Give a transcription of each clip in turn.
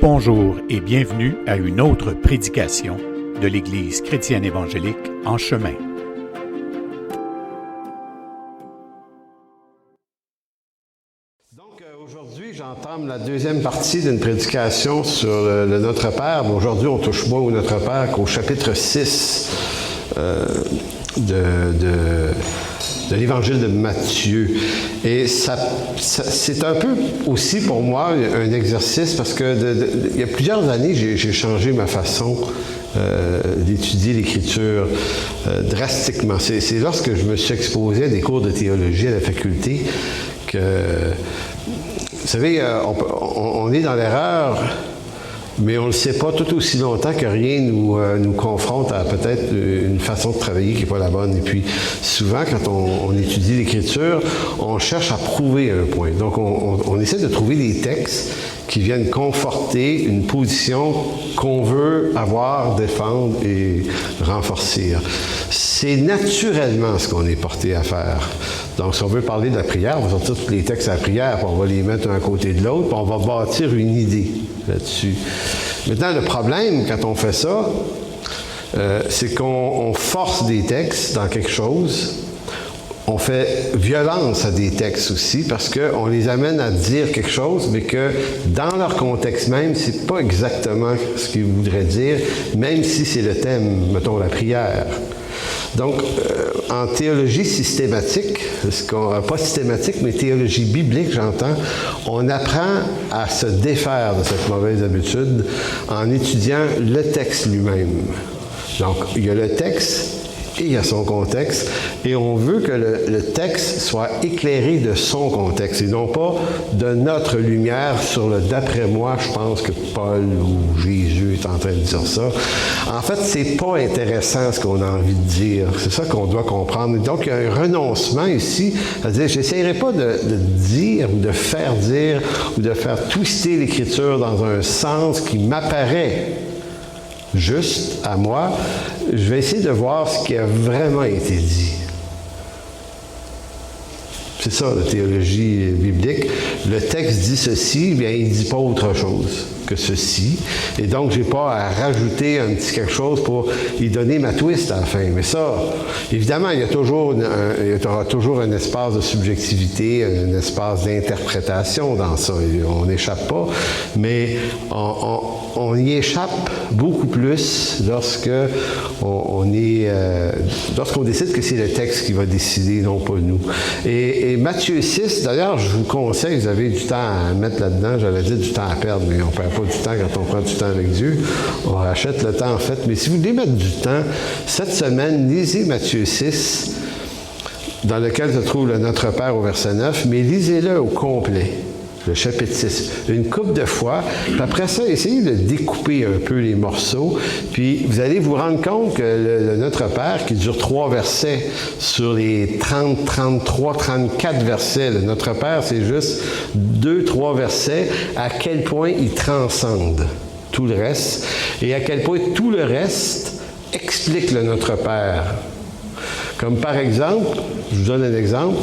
Bonjour et bienvenue à une autre prédication de l'Église chrétienne évangélique En Chemin. Donc aujourd'hui, j'entame la deuxième partie d'une prédication sur le Notre Père. Mais aujourd'hui, on touche moins au Notre Père qu'au chapitre 6 de l'Évangile de Matthieu. Et c'est un peu aussi pour moi un exercice parce que il y a plusieurs années, j'ai changé ma façon d'étudier l'Écriture drastiquement. C'est lorsque je me suis exposé à des cours de théologie à la faculté que, vous savez, on est dans l'erreur, mais on ne le sait pas tout aussi longtemps que rien nous confronte à peut-être une façon de travailler qui n'est pas la bonne. Et puis, souvent, quand on étudie l'Écriture, on cherche à prouver un point. Donc, on essaie de trouver des textes qui viennent conforter une position qu'on veut avoir, défendre et renforcer. C'est naturellement ce qu'on est porté à faire. Donc, si on veut parler de la prière, on va sortir tous les textes à la prière, puis on va les mettre un à côté de l'autre, puis on va bâtir une idée là-dessus. Maintenant, le problème, quand on fait ça, c'est qu'on force des textes dans quelque chose. On fait violence à des textes aussi parce qu'on les amène à dire quelque chose, mais que dans leur contexte même, c'est pas exactement ce qu'ils voudraient dire, même si c'est le thème, mettons, la prière. Donc, en théologie systématique, pas systématique, mais théologie biblique, j'entends, on apprend à se défaire de cette mauvaise habitude en étudiant le texte lui-même. Donc, il y a le texte et il y a son contexte, et on veut que le texte soit éclairé de son contexte, et non pas de notre lumière sur le « d'après moi, je pense que Paul ou Jésus est en train de dire ça ». En fait, c'est pas intéressant ce qu'on a envie de dire. C'est ça qu'on doit comprendre. Donc, il y a un renoncement ici, à dire, j'essaierai pas de dire, ou de faire dire, ou de faire twister l'Écriture dans un sens qui m'apparaît juste à moi. Je vais essayer de voir ce qui a vraiment été dit. C'est ça, la théologie biblique. Le texte dit ceci, bien, il ne dit pas autre chose que ceci. Et donc, je n'ai pas à rajouter un petit quelque chose pour y donner ma twist à la fin. Mais ça, évidemment, il y aura toujours un espace de subjectivité, un espace d'interprétation dans ça. On n'échappe pas. Mais on y échappe beaucoup plus lorsqu'on décide que c'est le texte qui va décider, non pas nous. Et Matthieu 6, d'ailleurs, je vous conseille, vous avez du temps à mettre là-dedans, j'allais dire du temps à perdre, mais on ne perd pas du temps quand on prend du temps avec Dieu. On rachète le temps, en fait. Mais si vous voulez mettre du temps, cette semaine, lisez Matthieu 6, dans lequel se trouve le Notre Père au verset 9, mais lisez-le au complet. Le chapitre 6, une couple de fois. Puis après ça, essayez de découper un peu les morceaux. Puis vous allez vous rendre compte que le Notre Père, qui dure 3 versets, sur les 30, 33, 34 versets, le Notre Père, c'est juste 2-3 versets, à quel point il transcende tout le reste, et à quel point tout le reste explique le Notre Père. Comme par exemple, je vous donne un exemple,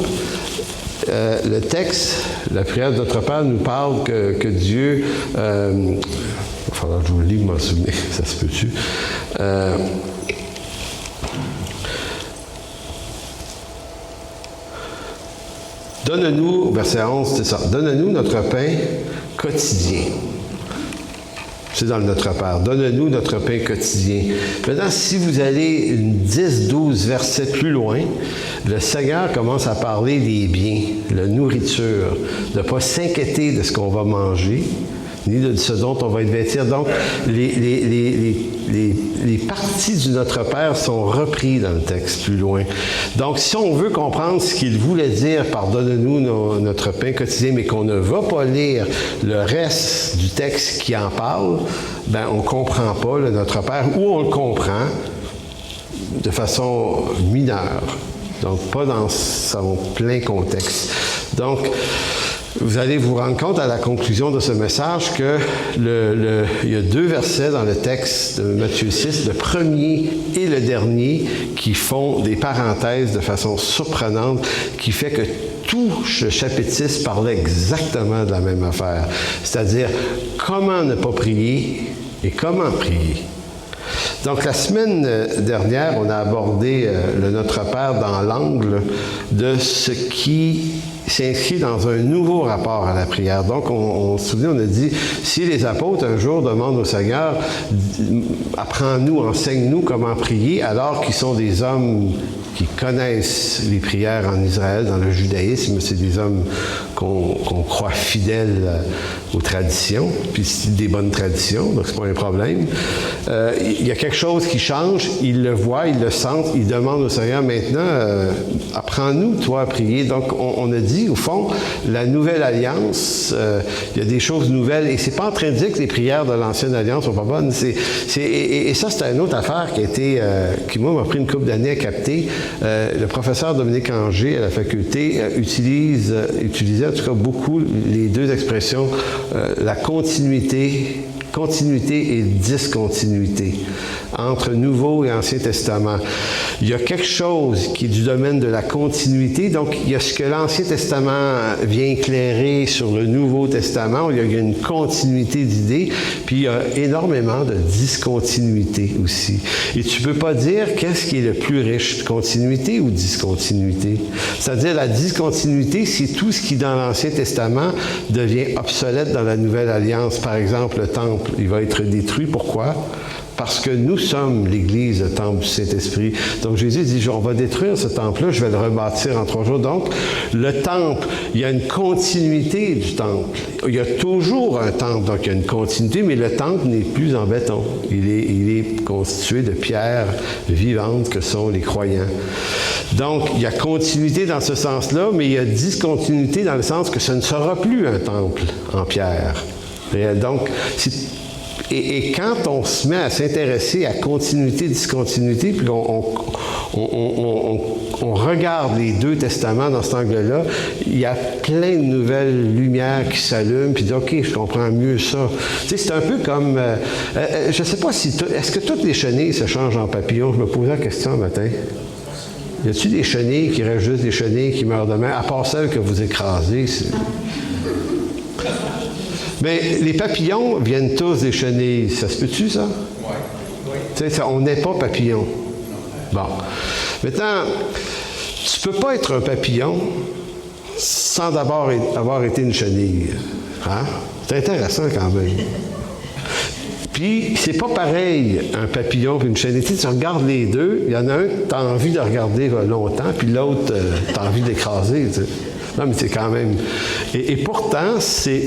le texte, la prière de notre Père nous parle que Dieu... il va falloir que je vous le lis, vous m'en souvenez, ça se peut-tu? Donne-nous, verset 11, c'est ça, donne-nous notre pain quotidien. C'est dans le Notre Père. Donne-nous notre pain quotidien. Maintenant, si vous allez 10-12 versets plus loin, le Seigneur commence à parler des biens, la nourriture, de ne pas s'inquiéter de ce qu'on va manger, ni de ce dont on va être vêtir. Donc, les parties du Notre Père sont reprises dans le texte plus loin. Donc, si on veut comprendre ce qu'il voulait dire par « donne-nous notre pain quotidien », mais qu'on ne va pas lire le reste du texte qui en parle, ben on ne comprend pas le Notre Père, ou on le comprend de façon mineure, donc pas dans son plein contexte. Donc, vous allez vous rendre compte à la conclusion de ce message que il y a 2 versets dans le texte de Matthieu 6, le premier et le dernier, qui font des parenthèses de façon surprenante, qui fait que tout le chapitre 6 parlait exactement de la même affaire, c'est-à-dire comment ne pas prier et comment prier. Donc, la semaine dernière, on a abordé le Notre Père dans l'angle de ce qui s'inscrit dans un nouveau rapport à la prière. Donc, on se souvient, on a dit, si les apôtres un jour demandent au Seigneur, apprends-nous, enseigne-nous comment prier, alors qu'ils sont des hommes qui connaissent les prières en Israël, dans le judaïsme, c'est des hommes qu'on croit fidèles aux traditions, puis c'est des bonnes traditions, donc c'est pas un problème. Il y a quelque chose qui change, ils le voient, ils le sentent, ils demandent au Seigneur maintenant, apprends-nous, toi, à prier. Donc, on a dit, au fond, la nouvelle alliance, il y a des choses nouvelles, et c'est pas en train de dire que les prières de l'ancienne alliance sont pas bonnes, et ça, c'est une autre affaire qui moi, m'a pris une couple d'années à capter. Le professeur Dominique Anger à la faculté utilisait en tout cas beaucoup les deux expressions, la continuité et discontinuité entre Nouveau et Ancien Testament. Il y a quelque chose qui est du domaine de la continuité, donc il y a ce que l'Ancien Testament vient éclairer sur le Nouveau Testament, il y a une continuité d'idées, puis il y a énormément de discontinuité aussi. Et tu ne peux pas dire qu'est-ce qui est le plus riche, continuité ou discontinuité. C'est-à-dire la discontinuité, c'est tout ce qui dans l'Ancien Testament devient obsolète dans la Nouvelle Alliance. Par exemple, le temple, il va être détruit. Pourquoi? Parce que nous sommes l'Église, le temple du Saint-Esprit. Donc Jésus dit, on va détruire ce temple-là, je vais le rebâtir en 3 jours. Donc, le temple, il y a une continuité du temple. Il y a toujours un temple, donc il y a une continuité, mais le temple n'est plus en béton. Il est constitué de pierres vivantes que sont les croyants. Donc, il y a continuité dans ce sens-là, mais il y a discontinuité dans le sens que ce ne sera plus un temple en pierre. Et donc, et quand on se met à s'intéresser à continuité, discontinuité, puis on regarde les deux testaments dans cet angle-là, il y a plein de nouvelles lumières qui s'allument, puis dit, OK, je comprends mieux ça. Tu sais, c'est un peu comme, je ne sais pas si, est-ce que toutes les chenilles se changent en papillons? Je me posais la question un matin. Y a-t-il des chenilles qui restent juste des chenilles qui meurent demain, à part celles que vous écrasez? Mais les papillons viennent tous des chenilles. Ça se peut-tu, ça? Oui. Tu sais, on n'est pas papillon. Bon. Maintenant, tu ne peux pas être un papillon sans d'abord avoir été une chenille. Hein? C'est intéressant quand même. Puis, c'est pas pareil, un papillon et une chenille. Tu regardes les deux, il y en a un que tu as envie de regarder longtemps, puis l'autre, tu as envie d'écraser. Tu sais. Non, mais c'est quand même... Et pourtant, c'est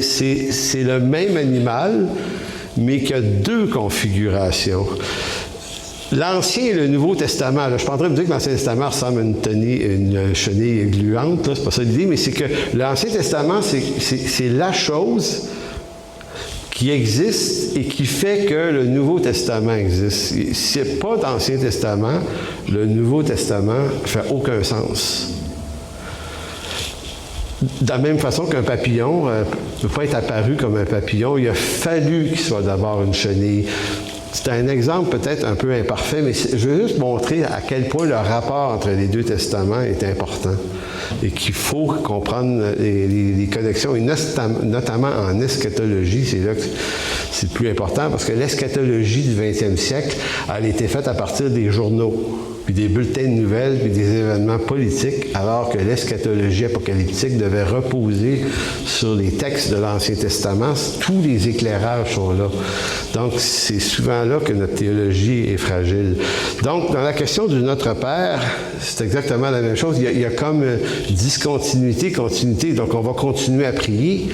le même animal, mais qui a 2 configurations. L'Ancien et le Nouveau Testament, là, je ne suis pas en train de dire que l'Ancien Testament ressemble à une chenille gluante, c'est pas ça l'idée, mais c'est que l'Ancien Testament, c'est la chose qui existe et qui fait que le Nouveau Testament existe. S'il n'y a pas d'Ancien Testament, le Nouveau Testament ne fait aucun sens. De la même façon qu'un papillon ne peut pas être apparu comme un papillon, il a fallu qu'il soit d'abord une chenille. C'est un exemple peut-être un peu imparfait, mais je veux juste montrer à quel point le rapport entre les deux testaments est important et qu'il faut comprendre les connexions, et notamment en eschatologie, c'est là que c'est le plus important, parce que l'eschatologie du 20e siècle, elle a été faite à partir des journaux, puis des bulletins de nouvelles, puis des événements politiques, alors que l'eschatologie apocalyptique devait reposer sur les textes de l'Ancien Testament. Tous les éclairages sont là. Donc, c'est souvent là que notre théologie est fragile. Donc, dans la question du Notre Père, c'est exactement la même chose. Il y a comme discontinuité, continuité. Donc, on va continuer à prier.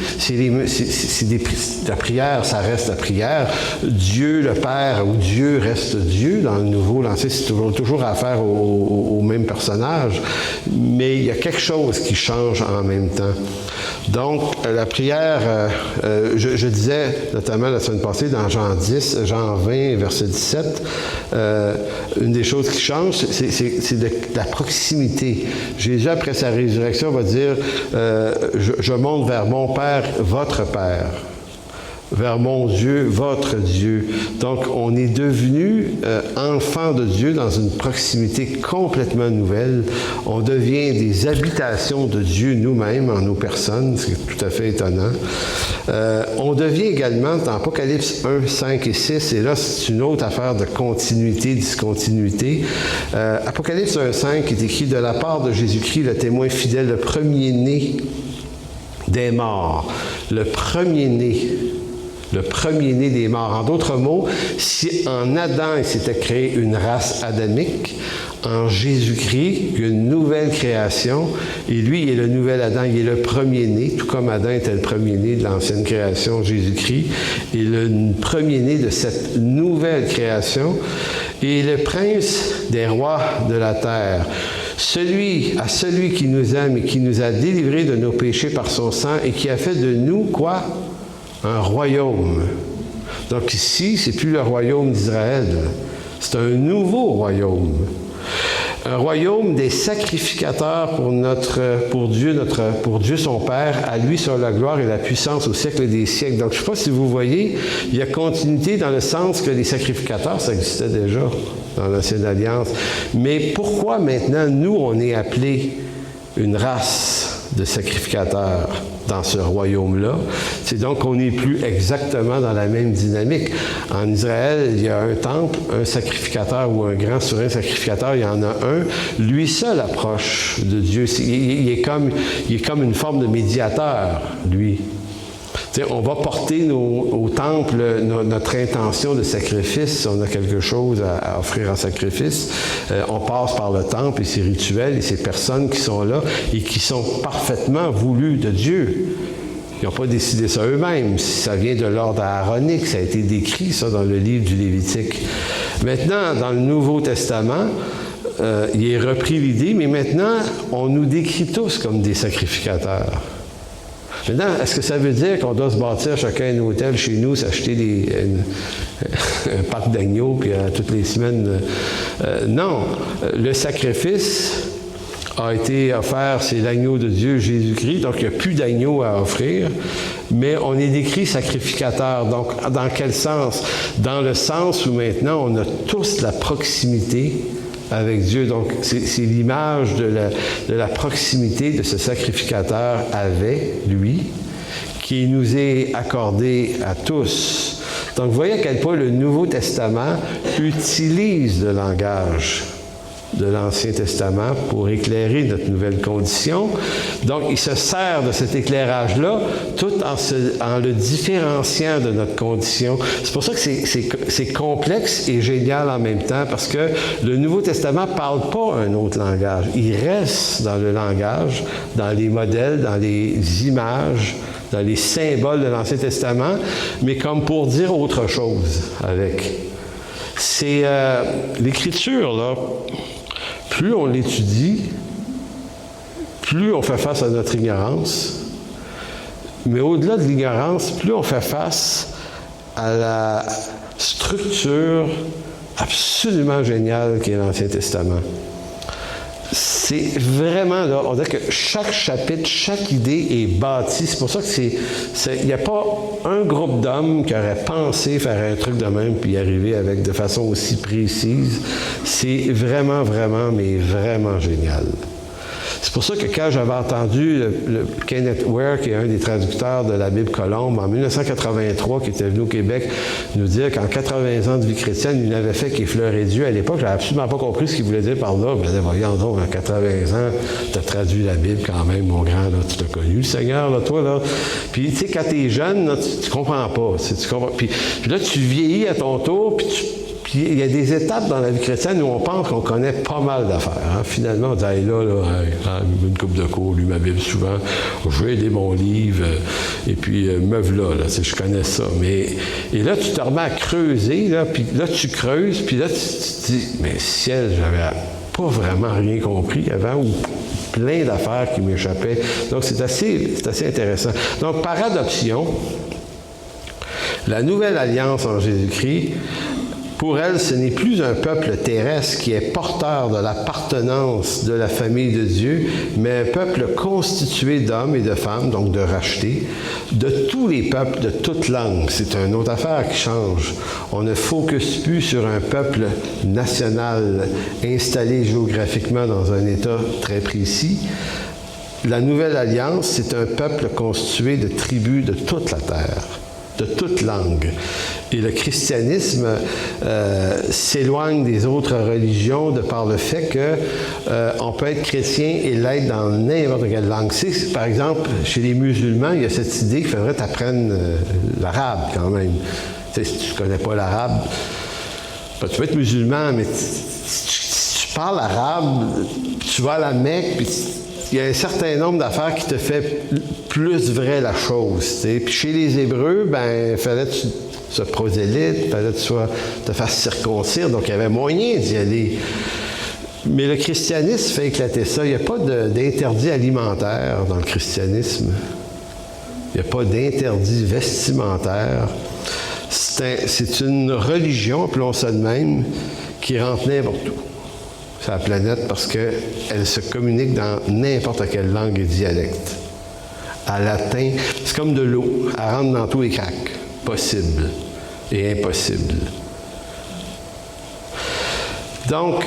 La prière, ça reste la prière. Dieu, le Père, ou Dieu reste Dieu. Dans le Nouveau, l'Ancien, c'est toujours affaire au même personnage. Mais il y a quelque chose qui change en même temps. Donc, la prière, je disais, notamment la semaine passée, dans Jean 20, verset 17, une des choses qui change, c'est de la proximité. Jésus, après sa résurrection, va dire, je monte vers mon Père, votre Père. vers mon Dieu, votre Dieu. Donc, on est devenu enfant de Dieu dans une proximité complètement nouvelle. On devient des habitations de Dieu nous-mêmes, en nos personnes, c'est tout à fait étonnant. On devient également, dans Apocalypse 1, 5 et 6, et là, c'est une autre affaire de continuité, discontinuité. Apocalypse 1, 5 est écrit « De la part de Jésus-Christ, le témoin fidèle, le premier-né des morts. » Le premier-né des morts. En d'autres mots, si en Adam, il s'était créé une race adamique, en Jésus-Christ, il y a une nouvelle création, et lui, il est le nouvel Adam, il est le premier-né, tout comme Adam était le premier-né de l'ancienne création, Jésus-Christ, est le premier-né de cette nouvelle création, et le prince des rois de la terre. Celui qui nous aime et qui nous a délivrés de nos péchés par son sang et qui a fait de nous, quoi? Un royaume. Donc ici, c'est plus le royaume d'Israël. C'est un nouveau royaume. Un royaume des sacrificateurs pour Dieu son Père. À lui soit la gloire et la puissance au siècle des siècles. Donc je ne sais pas si vous voyez, il y a continuité dans le sens que les sacrificateurs, ça existait déjà dans l'Ancienne Alliance. Mais pourquoi maintenant, nous, on est appelés une race de sacrificateurs dans ce royaume-là? C'est donc qu'on n'est plus exactement dans la même dynamique. En Israël, il y a un temple, un sacrificateur ou un grand souverain sacrificateur, il y en a un. Lui seul approche de Dieu. Il est comme une forme de médiateur, lui. T'sais, on va porter au temple notre intention de sacrifice, si on a quelque chose à offrir en sacrifice. On passe par le temple et ses rituels et ces personnes qui sont là et qui sont parfaitement voulues de Dieu. Ils n'ont pas décidé ça eux-mêmes. Ça vient de l'ordre aaronique. Ça a été décrit, ça, dans le livre du Lévitique. Maintenant, dans le Nouveau Testament, il est repris l'idée, mais maintenant, on nous décrit tous comme des sacrificateurs. Maintenant, est-ce que ça veut dire qu'on doit se bâtir chacun un hôtel chez nous, s'acheter un parc d'agneaux, puis toutes les semaines? Non. Le sacrifice a été offert, c'est l'agneau de Dieu, Jésus-Christ, donc il n'y a plus d'agneau à offrir, mais on est décrit sacrificateur. Donc, dans quel sens? Dans le sens où maintenant, on a tous la proximité avec Dieu. Donc, c'est l'image de la proximité de ce sacrificateur avec lui qui nous est accordée à tous. Donc, vous voyez à quel point le Nouveau Testament utilise le langage de l'Ancien Testament pour éclairer notre nouvelle condition. Donc, il se sert de cet éclairage-là tout en le différenciant de notre condition. C'est pour ça que c'est complexe et génial en même temps, parce que le Nouveau Testament ne parle pas un autre langage. Il reste dans le langage, dans les modèles, dans les images, dans les symboles de l'Ancien Testament, mais comme pour dire autre chose avec. C'est l'Écriture, là. Plus on l'étudie, plus on fait face à notre ignorance. Mais au-delà de l'ignorance, plus on fait face à la structure absolument géniale qu'est l'Ancien Testament. C'est vraiment là, on dirait que chaque chapitre, chaque idée est bâtie. C'est pour ça que il n'y a pas un groupe d'hommes qui aurait pensé faire un truc de même puis y arriver de façon aussi précise. C'est vraiment, vraiment, mais vraiment génial. C'est pour ça que quand j'avais entendu le Kenneth Ware, qui est un des traducteurs de la Bible Colombe, en 1983, qui était venu au Québec, nous dire qu'en 80 ans de vie chrétienne, il n'avait fait qu'effleurer Dieu. À l'époque, je n'avais absolument pas compris ce qu'il voulait dire par là. Je me disais, voyons donc, en 80 ans, tu as traduit la Bible quand même, mon grand, là, tu t'as connu le Seigneur, là, toi, là. Puis, tu sais, quand tu es jeune, là, tu comprends pas. Tu comprends. Puis là, tu vieillis à ton tour, puis il y a des étapes dans la vie chrétienne où on pense qu'on connaît pas mal d'affaires. Hein. Finalement, on dit, hey, là, une coupe de cours, lu ma Bible souvent, je vais aider mon livre, et puis me voilà, là, je connais ça. Et là, tu te remets à creuser, là, puis là, tu creuses, puis là, tu te dis, mais ciel, j'avais pas vraiment rien compris avant, ou plein d'affaires qui m'échappaient. Donc, c'est assez intéressant. Donc, par adoption, la nouvelle alliance en Jésus-Christ, Pour elle, ce n'est plus un peuple terrestre qui est porteur de l'appartenance de la famille de Dieu, mais un peuple constitué d'hommes et de femmes, donc de rachetés, de tous les peuples, de toutes langues. C'est une autre affaire qui change. On ne focus plus sur un peuple national installé géographiquement dans un État très précis. La Nouvelle Alliance, c'est un peuple constitué de tribus de toute la terre, de toute langue. Et le christianisme s'éloigne des autres religions de par le fait qu'on peut être chrétien et l'être dans n'importe quelle langue. Par exemple, chez les musulmans, il y a cette idée qu'il faudrait t'apprendre l'arabe quand même. Si tu ne connais pas l'arabe, tu peux être musulman, mais si tu parles arabe, tu vas à la Mecque, puis il y a un certain nombre d'affaires qui te fait plus vrai la chose. T'sais. Puis chez les Hébreux, il fallait que tu sois prosélyte, il fallait que tu te fasses circoncire, donc il y avait moyen d'y aller. Mais le christianisme fait éclater ça. Il n'y a pas d'interdit alimentaire dans le christianisme. Il n'y a pas d'interdit vestimentaire. C'est une religion, appelons ça de même, qui rentre n'importe où sur la planète parce qu'elle se communique dans n'importe quelle langue et dialecte. À latin, c'est comme de l'eau. Elle rentre dans tous les cracks. Possible et impossible. Donc,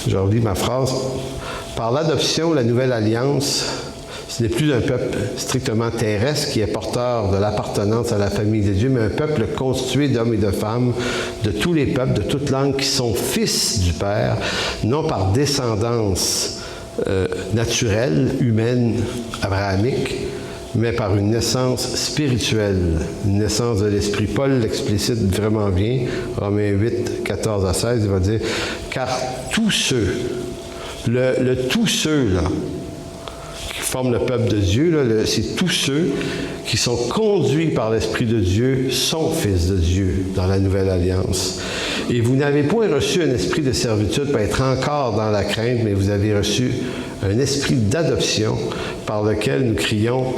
je relis ma phrase. Par l'adoption, la Nouvelle Alliance, ce n'est plus un peuple strictement terrestre qui est porteur de l'appartenance à la famille de Dieu, mais un peuple constitué d'hommes et de femmes, de tous les peuples, de toutes langues, qui sont fils du Père, non par descendance naturelle, humaine, abrahamique, mais par une naissance spirituelle, une naissance de l'Esprit. Paul l'explicite vraiment bien, Romains 8, 14 à 16, il va dire « Car tous ceux, le tous ceux, là, qui forment le peuple de Dieu, là, c'est tous ceux qui sont conduits par l'Esprit de Dieu sont fils de Dieu dans la Nouvelle Alliance. Et vous n'avez point reçu un esprit de servitude pour être encore dans la crainte, mais vous avez reçu un esprit d'adoption par lequel nous crions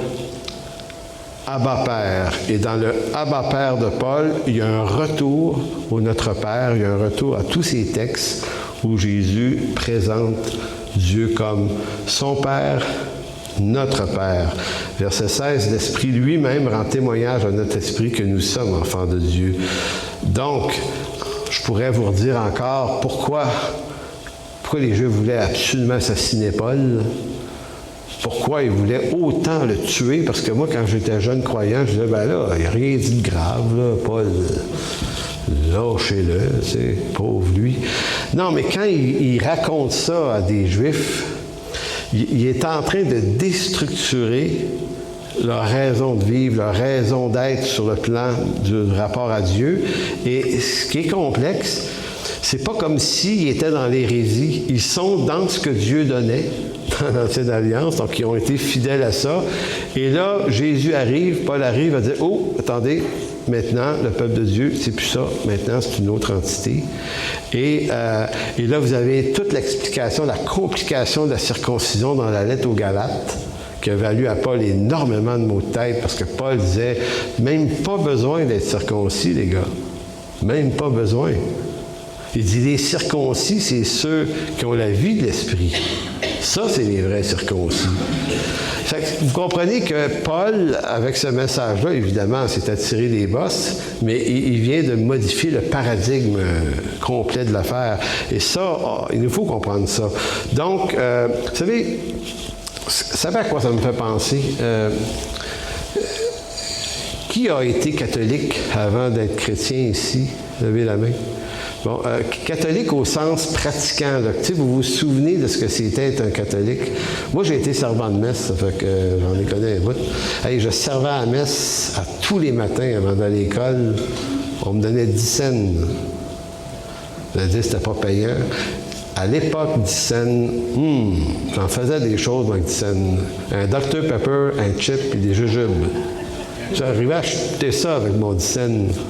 Abba Père. Et dans le Abba Père de Paul, il y a un retour au Notre Père, il y a un retour à tous ces textes où Jésus présente Dieu comme son Père, notre Père. Verset 16, l'Esprit lui-même rend témoignage à notre esprit que nous sommes enfants de Dieu. Donc, je pourrais vous redire encore pourquoi les Juifs voulaient absolument assassiner Paul. Pourquoi ils voulaient autant le tuer? Parce que moi, quand j'étais jeune croyant, je disais, il n'y a rien dit de grave, là, Paul. Lâchez-le, pauvre lui. Non, mais quand il raconte ça à des Juifs, il est en train de déstructurer leur raison de vivre, leur raison d'être sur le plan du rapport à Dieu. Et ce qui est complexe, c'est pas comme s'ils étaient dans l'hérésie. Ils sont dans ce que Dieu donnait dans l'Ancienne Alliance, donc ils ont été fidèles à ça. Et là, Jésus arrive, Paul arrive à dire « Oh, attendez, maintenant, le peuple de Dieu, c'est plus ça. Maintenant, c'est une autre entité. » Et là, vous avez toute l'explication, la complication de la circoncision dans la lettre aux Galates, qui a valu à Paul énormément de maux de tête, parce que Paul disait « Même pas besoin d'être circoncis, les gars. Même pas besoin. » Il dit « Les circoncis, c'est ceux qui ont la vie de l'esprit. Ça, c'est les vrais circoncis. » Fait que vous comprenez que Paul, avec ce message-là, évidemment, s'est attiré des bosses, mais il vient de modifier le paradigme complet de l'affaire. Et ça, il nous faut comprendre ça. Donc, vous savez à quoi ça me fait penser? Qui a été catholique avant d'être chrétien ici? Levez la main. Bon, catholique au sens pratiquant. Là. Vous vous souvenez de ce que c'était être un catholique? Moi, j'ai été servant de messe, ça fait que j'en ai connu un bout. Hey, je servais à la messe à tous les matins avant d'aller à l'école. On me donnait 10 cents. Je disais que c'était pas payant. À l'époque, 10 cents, j'en faisais des choses avec 10 cents. Un Dr Pepper, un chip et des jujubes. J'arrivais à acheter ça avec mon 10 cents.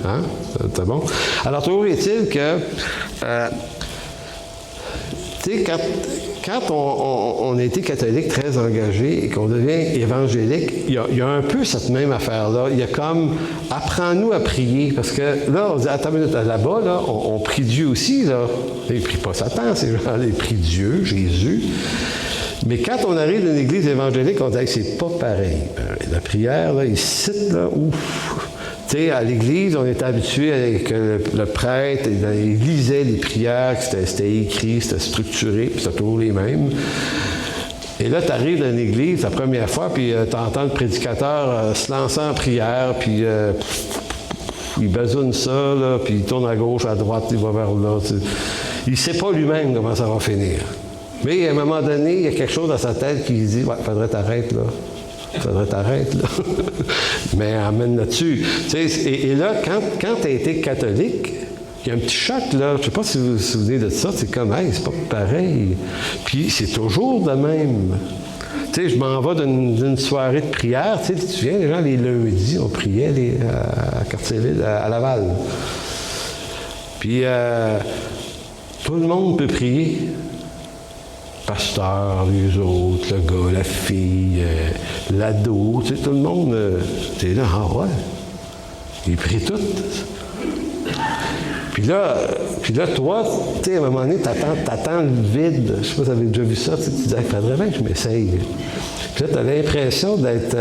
Hein? C'était bon. Alors, toujours est-il que, tu sais, quand on a été catholique très engagé et qu'on devient évangélique, il y a un peu cette même affaire-là. Il y a comme, apprends-nous à prier. Parce que là, on dit, attends une minute, là-bas, là, on prie Dieu aussi. Là. Ils ne prient pas Satan, ces gens-là, ils prient Dieu, Jésus. Mais quand on arrive dans une église évangélique, on dit, hey, c'est pas pareil. La prière, là, ils citent, là, ouf. Tu sais, à l'église, on était habitué avec le prêtre, il lisait les prières, c'était écrit, c'était structuré, puis c'était toujours les mêmes. Et là, tu arrives dans l'église la première fois, puis tu entends le prédicateur se lancer en prière, puis il besogne ça, là, puis il tourne à gauche, à droite, il va vers là. Il ne sait pas lui-même comment ça va finir. Mais à un moment donné, il y a quelque chose dans sa tête qui dit « Ouais, faudrait t'arrêter là. Faudrait t'arrêter là. » Mais amène là-dessus. Tu sais, et là, quand tu as été catholique, il y a un petit choc, là. Je ne sais pas si vous vous souvenez de ça. C'est comme « Hey, c'est pas pareil. » Puis c'est toujours de même. Tu sais, je m'en vais d'une soirée de prière. Tu sais, tu viens, les gens, les lundis, on priait à Quartier-Ville, à Laval. Puis tout le monde peut prier. Pasteur, les autres, le gars, la fille, l'ado, tu sais, tout le monde, tu es là, ah ouais, ils prient tout. Puis là, toi, tu sais, à un moment donné, t'attends le vide. Je sais pas si vous avez déjà vu ça, tu dis, il faudrait bien que je m'essaye. Puis là, tu as l'impression d'être, tu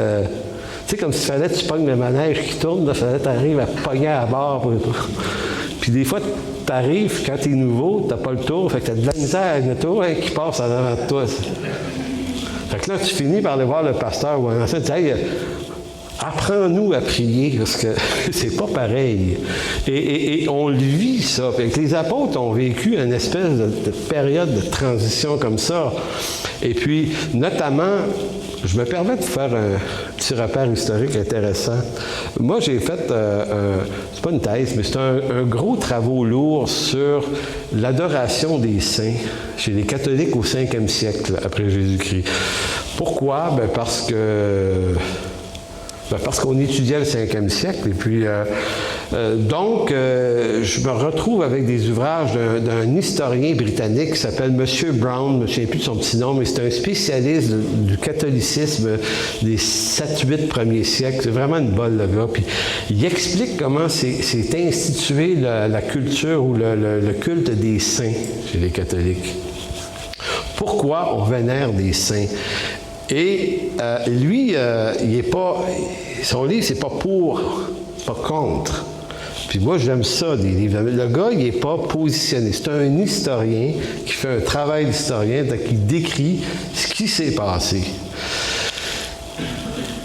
sais, comme s'il fallait que tu pognes le manège qui tourne, il fallait que tu arrives à pogner à bord. Puis des fois, tu arrives, quand tu es nouveau, tu n'as pas le tour, fait que tu as de la misère avec le tour qui passe en avant de toi. Fait que là, tu finis par aller voir le pasteur ou un ancien, tu dis, hey, apprends-nous à prier, parce que c'est pas pareil. Et on le vit, ça. Fait que les apôtres ont vécu une espèce de période de transition comme ça. Et puis, notamment, je me permets de faire un petit repère historique intéressant. Moi, j'ai fait, c'est pas une thèse, mais c'est un gros travaux lourd sur l'adoration des saints chez les catholiques au 5e siècle après Jésus-Christ. Pourquoi? Parce qu'on étudiait le 5e siècle. Et puis, donc, je me retrouve avec des ouvrages d'un historien britannique qui s'appelle M. Brown, je ne me souviens plus de son petit nom, mais c'est un spécialiste du catholicisme des 7-8 premiers siècles. C'est vraiment une bolle, le gars. Puis, il explique comment s'est institué la culture ou le culte des saints chez les catholiques. Pourquoi on vénère des saints? Et lui, il est pas. Son livre, c'est pas pour, pas contre. Puis moi, j'aime ça, des livres. Le gars, il n'est pas positionné. C'est un historien qui fait un travail d'historien, qui décrit ce qui s'est passé.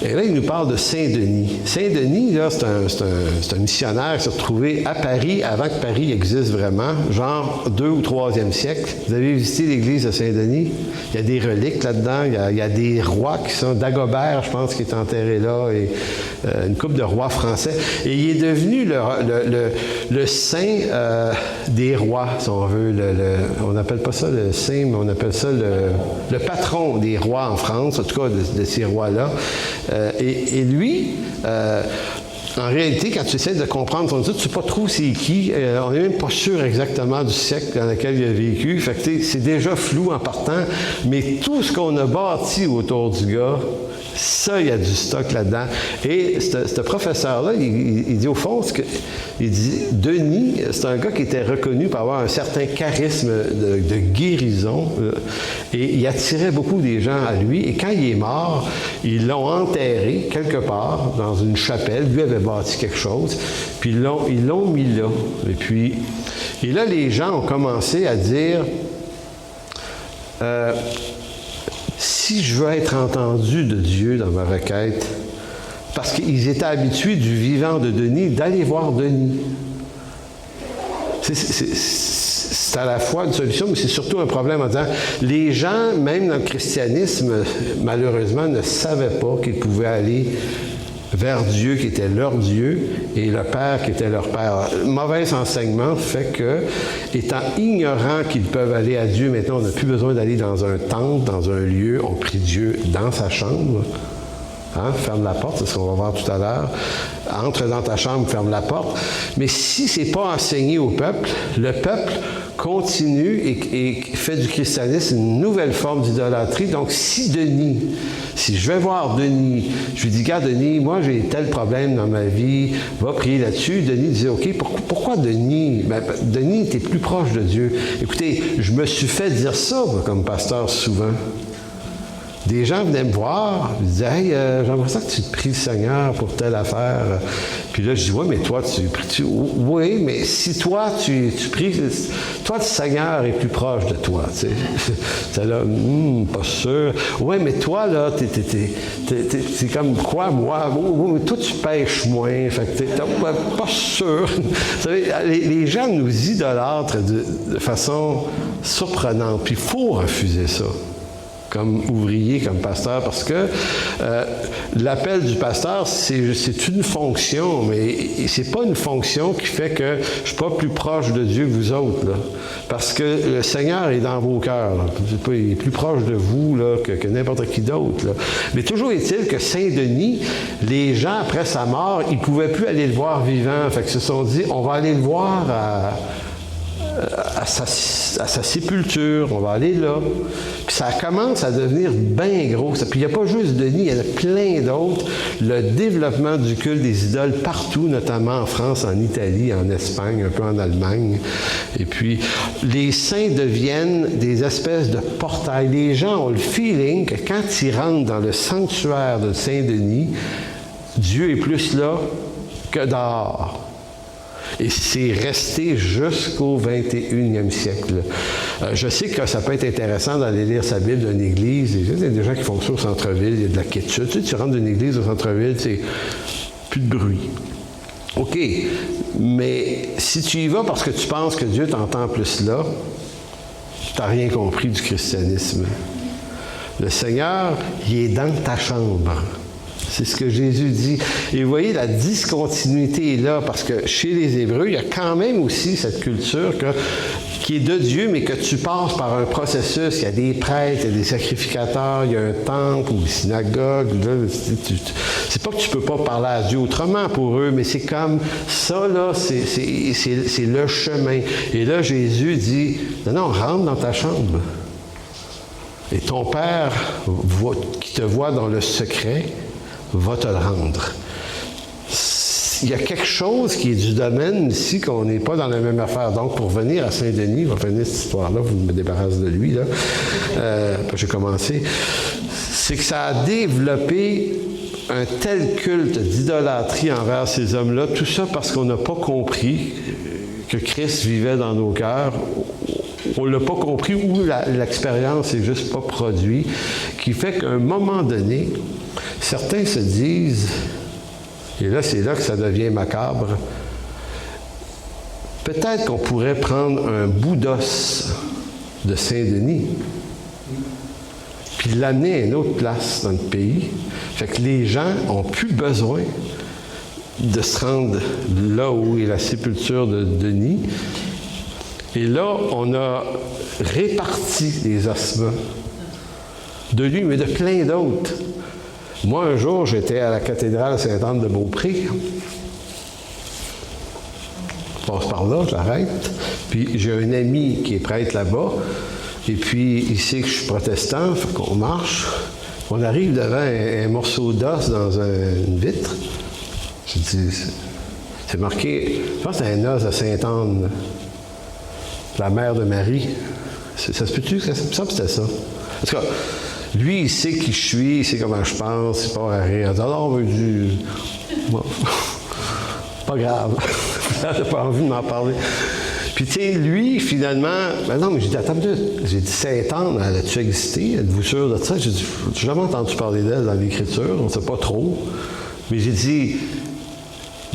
Et là, il nous parle de Saint-Denis. Saint-Denis, là, c'est un missionnaire qui s'est retrouvé à Paris avant que Paris existe vraiment, genre 2e ou 3e siècle. Vous avez visité l'église de Saint-Denis? Il y a des reliques là-dedans. Il y a des rois qui sont... Dagobert, je pense, qui est enterré là, et une couple de rois français. Et il est devenu le saint des rois, si on veut. On n'appelle pas ça le saint, mais on appelle ça le patron des rois en France, en tout cas de ces rois-là. Et lui, en réalité, quand tu essaies de comprendre son étude, tu ne sais pas trop c'est qui. On n'est même pas sûr exactement du siècle dans lequel il a vécu. Fait que c'est déjà flou en partant. Mais tout ce qu'on a bâti autour du gars, ça, il y a du stock là-dedans. Et ce professeur-là, il dit au fond, il dit, Denis, c'est un gars qui était reconnu pour avoir un certain charisme de guérison. Et il attirait beaucoup des gens à lui. Et quand il est mort, ils l'ont enterré quelque part dans une chapelle. Lui avait bâti quelque chose. Puis ils l'ont mis là. Et là, les gens ont commencé à dire... si je veux être entendu de Dieu dans ma requête, parce qu'ils étaient habitués du vivant de Denis, d'aller voir Denis. C'est à la fois une solution, mais c'est surtout un problème en disant, les gens, même dans le christianisme, malheureusement, ne savaient pas qu'ils pouvaient aller vers Dieu qui était leur Dieu et le Père qui était leur Père. Le mauvais enseignement fait que, étant ignorants qu'ils peuvent aller à Dieu, maintenant on n'a plus besoin d'aller dans un temple, dans un lieu, on prie Dieu dans sa chambre. Ferme la porte, c'est ce qu'on va voir tout à l'heure. Entre dans ta chambre, ferme la porte. Mais si ce n'est pas enseigné au peuple, le peuple continue et fait du christianisme une nouvelle forme d'idolâtrie. Donc, si je vais voir Denis, je lui dis, gars, Denis, moi, j'ai tel problème dans ma vie, va prier là-dessus. Denis disait, OK, pourquoi Denis? Denis, tu es plus proche de Dieu. Écoutez, je me suis fait dire ça, moi, comme pasteur, souvent. Des gens venaient me voir, ils disaient, « Hey, j'aimerais ça que tu pries le Seigneur pour telle affaire. » Puis là, je dis, « Oui, mais toi, tu pries-tu? » « Oui, mais si toi, tu pries, toi, le Seigneur est plus proche de toi. » Tu sais. C'est là, pas sûr. « Oui, mais toi, là, c'est comme quoi, moi? Oui, mais toi, tu pêches moins. Fait que t'es pas sûr. » Vous savez, les gens nous idolâtrent de façon surprenante. Puis il faut refuser ça. Comme ouvrier, comme pasteur, parce que l'appel du pasteur, c'est une fonction, mais c'est pas une fonction qui fait que je suis pas plus proche de Dieu que vous autres, là. Parce que le Seigneur est dans vos cœurs. Il est plus proche de vous là, que n'importe qui d'autre. Là. Mais toujours est-il que Saint-Denis, les gens, après sa mort, ils pouvaient plus aller le voir vivant. Fait qu'ils se sont dit, on va aller le voir à sa sépulture, on va aller là. Puis ça commence à devenir bien gros. Puis il n'y a pas juste Denis, il y en a plein d'autres. Le développement du culte des idoles partout, notamment en France, en Italie, en Espagne, un peu en Allemagne. Et puis, les saints deviennent des espèces de portails. Les gens ont le feeling que quand ils rentrent dans le sanctuaire de Saint-Denis, Dieu est plus là que dehors. Et c'est resté jusqu'au 21e siècle. Je sais que ça peut être intéressant d'aller lire sa Bible d'une église. Il y a des gens qui font ça au centre-ville, il y a de la quiétude. Tu rentres d'une église au centre-ville, c'est plus de bruit. OK, mais si tu y vas parce que tu penses que Dieu t'entend plus là, tu n'as rien compris du christianisme. Le Seigneur, il est dans ta chambre. C'est ce que Jésus dit. Et vous voyez, la discontinuité est là, parce que chez les Hébreux, il y a quand même aussi cette culture qui est de Dieu, mais que tu passes par un processus. Il y a des prêtres, il y a des sacrificateurs, il y a un temple ou une synagogue. C'est pas que tu peux pas parler à Dieu autrement pour eux, mais c'est comme ça, là, c'est le chemin. Et là, Jésus dit, non, rentre dans ta chambre. Et ton Père, qui te voit dans le secret, va te le rendre. Il y a quelque chose qui est du domaine ici, qu'on n'est pas dans la même affaire. Donc, pour venir à Saint-Denis, on va finir cette histoire-là, vous me débarrassez de lui, là. J'ai commencé. C'est que ça a développé un tel culte d'idolâtrie envers ces hommes-là, tout ça parce qu'on n'a pas compris que Christ vivait dans nos cœurs. On ne l'a pas compris ou l'expérience n'est juste pas produite, qui fait qu'à un moment donné, certains se disent, et là c'est là que ça devient macabre, peut-être qu'on pourrait prendre un bout d'os de Saint-Denis, puis l'amener à une autre place dans le pays. Fait que les gens n'ont plus besoin de se rendre là où est la sépulture de Denis. Et là, on a réparti les ossements de lui, mais de plein d'autres. Moi, un jour, j'étais à la cathédrale Sainte-Anne-de-Beaupré. Je passe par là, j'arrête. Puis j'ai un ami qui est prêtre là-bas. Et puis, il sait que je suis protestant, fait qu'on marche. On arrive devant un morceau d'os dans une vitre. Je dis, c'est marqué, je pense que c'est un os de Sainte-Anne. La mère de Marie. Ça se peut-tu? Ça me semble que c'était ça. En tout cas, lui, il sait qui je suis, il sait comment je pense, il part à rire. Il dit, alors, on veut du... Bon. Pas grave. J'ai pas envie de m'en parler. Puis, tu sais, lui, finalement... Ben non, mais j'ai dit, attends, j'ai dit, Sainte-Anne, elle a-tu existé? Êtes-vous sûr de ça? J'ai dit, j'ai jamais entendu parler d'elle dans l'Écriture, on ne sait pas trop. Mais j'ai dit,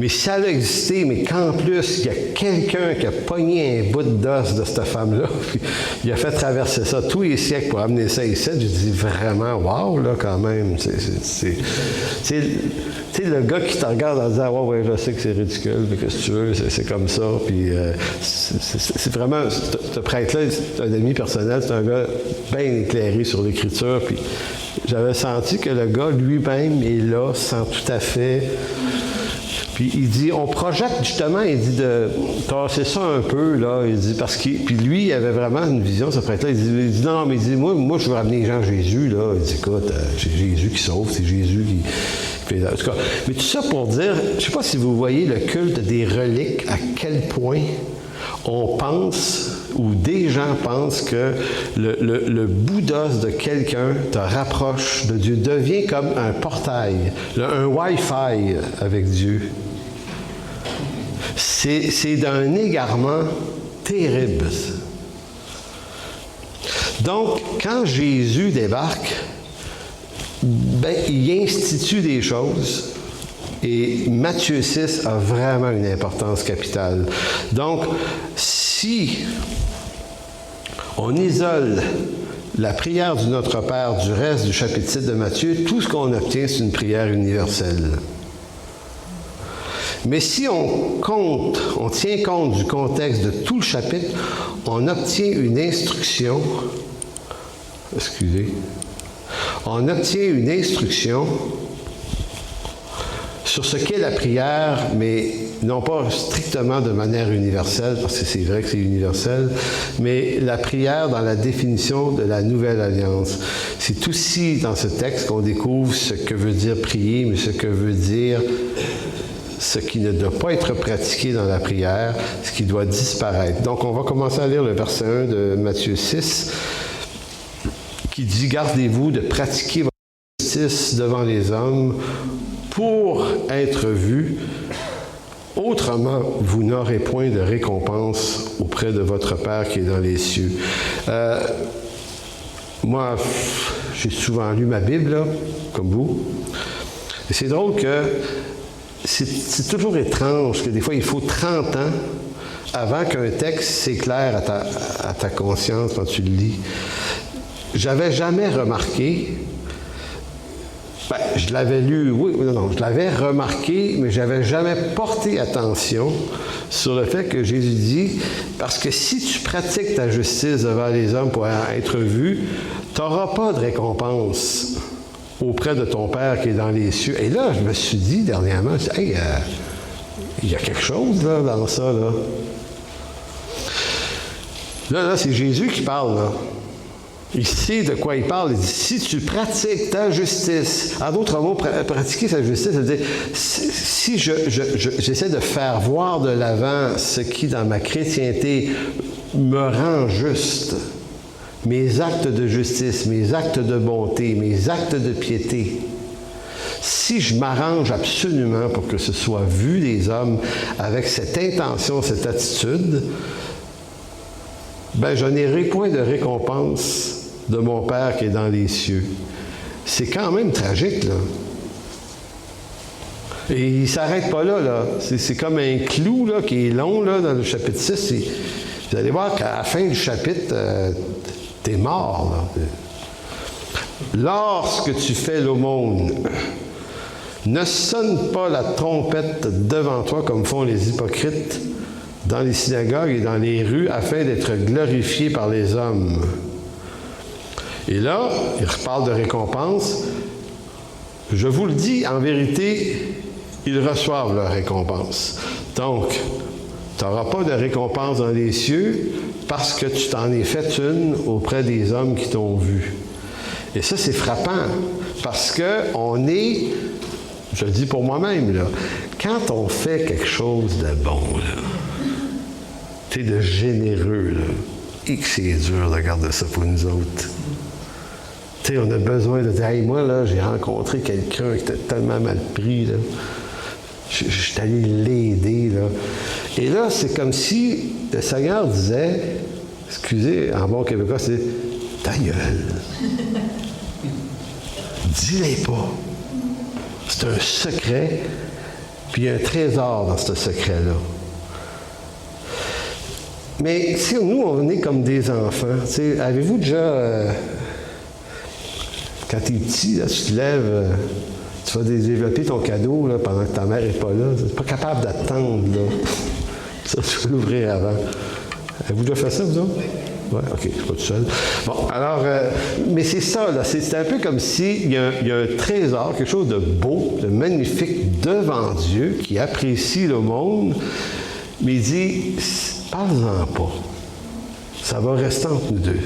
Mais si elle a existé, mais qu'en plus, il y a quelqu'un qui a pogné un bout d'os de cette femme-là, puis il a fait traverser ça tous les siècles pour amener ça ici, je dis vraiment, wow, là, quand même. C'est le gars qui te regarde en disant, ouais, je sais que c'est ridicule, mais qu'est-ce que tu veux, c'est comme ça. Puis c'est vraiment, ce prêtre-là, c'est un ami personnel, c'est un gars bien éclairé sur l'écriture, puis j'avais senti que le gars lui-même est là, sans tout à fait. Puis il dit, on projette justement, il dit de tasser ça un peu, là, il dit, parce que, puis lui, il avait vraiment une vision, ce prêtre-là, il dit non, mais il dit, moi, je veux ramener les gens à Jésus, là. Il dit, écoute, c'est Jésus qui sauve, c'est Jésus qui fait, en tout cas. Mais tout ça pour dire, je ne sais pas si vous voyez le culte des reliques, à quel point on pense, ou des gens pensent que le bout d'os de quelqu'un te rapproche de Dieu, devient comme un portail, un Wi-Fi avec Dieu. C'est d'un égarement terrible. Donc, quand Jésus débarque, il institue des choses. Et Matthieu 6 a vraiment une importance capitale. Donc, si on isole la prière du Notre Père du reste du chapitre 7 de Matthieu, tout ce qu'on obtient, c'est une prière universelle. Mais si on tient compte du contexte de tout le chapitre, on obtient une instruction, sur ce qu'est la prière, mais non pas strictement de manière universelle, parce que c'est vrai que c'est universel, mais la prière dans la définition de la nouvelle alliance. C'est aussi dans ce texte qu'on découvre ce que veut dire prier, mais ce que veut dire ce qui ne doit pas être pratiqué dans la prière, ce qui doit disparaître. Donc, on va commencer à lire le verset 1 de Matthieu 6, qui dit « Gardez-vous de pratiquer votre justice devant les hommes, pour être vu, autrement vous n'aurez point de récompense auprès de votre Père qui est dans les cieux. » Moi, j'ai souvent lu ma Bible, là, comme vous. Et c'est drôle que c'est toujours étrange que des fois, il faut 30 ans avant qu'un texte s'éclaire à ta conscience quand tu le lis. J'avais jamais remarqué. Je l'avais lu, je l'avais remarqué, mais je n'avais jamais porté attention sur le fait que Jésus dit, parce que si tu pratiques ta justice devant les hommes pour être vu, tu n'auras pas de récompense auprès de ton Père qui est dans les cieux. Et là, je me suis dit dernièrement, hey, il y a quelque chose là, dans ça. Là, c'est Jésus qui parle, là. Il sait de quoi il parle. Il dit, si tu pratiques ta justice, en d'autres mots, pratiquer sa justice, ça veut dire, si j'essaie de faire voir de l'avant ce qui, dans ma chrétienté, me rend juste, mes actes de justice, mes actes de bonté, mes actes de piété, si je m'arrange absolument pour que ce soit vu des hommes avec cette intention, cette attitude, je n'aurai point de récompense de mon Père qui est dans les cieux. C'est quand même tragique, là. Et il ne s'arrête pas là, là. C'est comme un clou, là, qui est long, là, dans le chapitre 6. Vous allez voir qu'à la fin du chapitre, t'es mort, là. Lorsque tu fais l'aumône, ne sonne pas la trompette devant toi comme font les hypocrites dans les synagogues et dans les rues, afin d'être glorifiés par les hommes. Et là, il reparle de récompense. Je vous le dis, en vérité, ils reçoivent leur récompense. Donc, tu n'auras pas de récompense dans les cieux parce que tu t'en es fait une auprès des hommes qui t'ont vu. Et ça, c'est frappant, parce qu'on est, je le dis pour moi-même, là, quand on fait quelque chose de bon, là, tu sais, de généreux, là. Et que c'est dur de garder ça pour nous autres. Tu sais, on a besoin de dire, hey, moi, là, j'ai rencontré quelqu'un qui était tellement mal pris, là. Je suis allé l'aider, là. Et là, c'est comme si le Seigneur disait, excusez, en bon québécois, c'est ta gueule. Dis-les pas. C'est un secret. Puis il y a un trésor dans ce secret-là. Mais si nous, on est comme des enfants, avez-vous déjà, quand tu es petit, là, tu te lèves, tu vas développer ton cadeau là, pendant que ta mère n'est pas là, tu n'es pas capable d'attendre. Là. Ça, tu peux l'ouvrir avant. Avez-vous déjà fait ça, vous autres? Oui, OK, je ne suis pas tout seul. Bon, alors, mais c'est ça, là, c'est un peu comme s'il y a un trésor, quelque chose de beau, de magnifique devant Dieu, qui apprécie le monde, mais il dit, parle-en pas. Ça va rester entre nous deux.